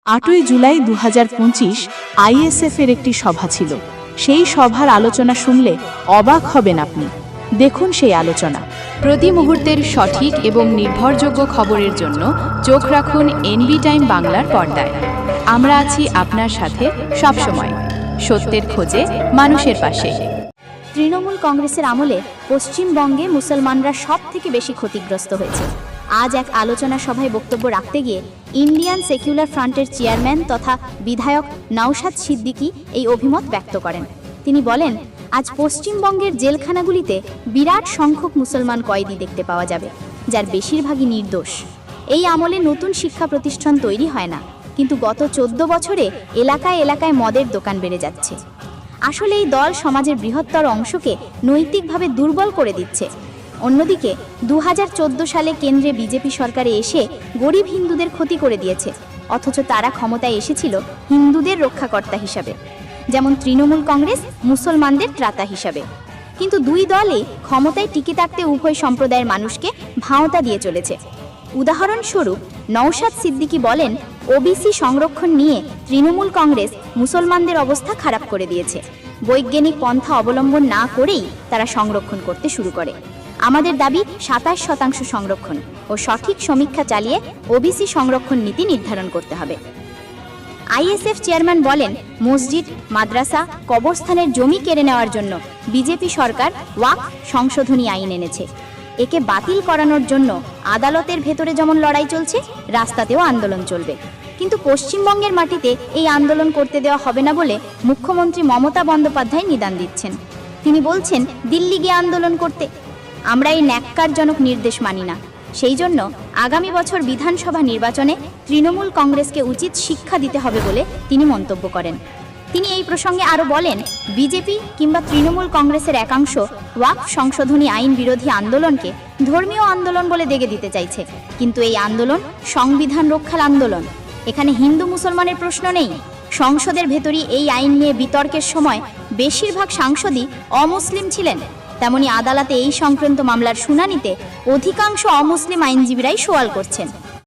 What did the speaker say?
8ই জুলাই 2025 আইএসএফের একটি সভা ছিল। সেই সভার আলোচনা শুনলে অবাক হবেন আপনি। দেখুন সেই আলোচনা। প্রতি মুহূর্তের সঠিক এবং নির্ভরযোগ্য খবরের জন্য চোখ রাখুন এনবি টাইম বাংলার পর্দায়। আমরা আছি আপনার সাথে সবসময়, সত্যের খোঁজে, মানুষের পাশে। তৃণমূল কংগ্রেসের আমলে পশ্চিমবঙ্গে মুসলমানরা সবথেকে বেশি ক্ষতিগ্রস্ত হয়েছে। আজ এক আলোচনা সভায় বক্তব্য রাখতে গিয়ে ইন্ডিয়ান সেকুলার ফ্রন্টের চেয়ারম্যান তথা বিধায়ক নওশাদ সিদ্দিকী এই অভিমত ব্যক্ত করেন। তিনি বলেন, আজ পশ্চিমবঙ্গের জেলখানাগুলিতে বিরাট সংখ্যক মুসলমান কয়েদি দেখতে পাওয়া যাবে, যার বেশিরভাগই নির্দোষ। এই আমলে নতুন শিক্ষা প্রতিষ্ঠান তৈরি হয় না, কিন্তু গত 14 বছরে এলাকায় এলাকায় মদের দোকান বেড়ে যাচ্ছে। আসলে এই দল সমাজের বৃহত্তর অংশকে নৈতিকভাবে দুর্বল করে দিচ্ছে। অন্যদিকে 2014 সালে কেন্দ্রে বিজেপি সরকারে এসে গরিব হিন্দুদের ক্ষতি করে দিয়েছে, অথচ তারা ক্ষমতায় এসেছিল হিন্দুদের রক্ষাকর্তা হিসাবে, যেমন তৃণমূল কংগ্রেস মুসলমানদের ত্রাতা হিসাবে। কিন্তু দুই দলই ক্ষমতায় টিকে থাকতে উভয় সম্প্রদায়ের মানুষকে ভাঁওতা দিয়ে চলেছে। উদাহরণস্বরূপ নওশাদ সিদ্দিকী বলেন, ওবিসি সংরক্ষণ নিয়ে তৃণমূল কংগ্রেস মুসলমানদের অবস্থা খারাপ করে দিয়েছে। বৈজ্ঞানিক পন্থা অবলম্বন না করেই তারা সংরক্ষণ করতে শুরু করে। আমাদের দাবি 27% সংরক্ষণ ও সঠিক সমীক্ষা চালিয়ে ওবিসি সংরক্ষণ নীতি নির্ধারণ করতে হবে। আইএসএফ চেয়ারম্যান বলেন, মসজিদ, মাদ্রাসা, কবরস্থানের জমি কেড়ে নেওয়ার জন্য বিজেপি সরকার ওয়াকফ সংশোধনী আইন এনেছে। একে বাতিল করানোর জন্য আদালতের ভেতরে যেমন লড়াই চলছে, রাস্তাতেও আন্দোলন চলবে। কিন্তু পশ্চিমবঙ্গের মাটিতে এই আন্দোলন করতে দেওয়া হবে না বলে মুখ্যমন্ত্রী মমতা বন্দ্যোপাধ্যায় নিদান দিচ্ছেন। তিনি বলছেন, দিল্লি গিয়ে আন্দোলন করতে। আমরা এই ন্যাক্কারজনক নির্দেশ মানি না। সেই জন্য আগামী বছর বিধানসভা নির্বাচনে তৃণমূল কংগ্রেসকে উচিত শিক্ষা দিতে হবে বলে তিনি মন্তব্য করেন। তিনি এই প্রসঙ্গে আরও বলেন, বিজেপি কিংবা তৃণমূল কংগ্রেসের একাংশ ওয়াকফ সংশোধনী আইন বিরোধী আন্দোলনকে ধর্মীয় আন্দোলন বলে দেগে দিতে চাইছে, কিন্তু এই আন্দোলন সংবিধান রক্ষার আন্দোলন। এখানে হিন্দু মুসলমানের প্রশ্ন নেই। সংসদের ভেতরই এই আইন নিয়ে বিতর্কের সময় বেশিরভাগ সাংসদই অমুসলিম ছিলেন। তেমনি আদালতে এই সংক্রান্ত মামলার শুনানিতে অধিকাংশ অমুসলিম আইনজীবীরাই সওয়াল করছেন।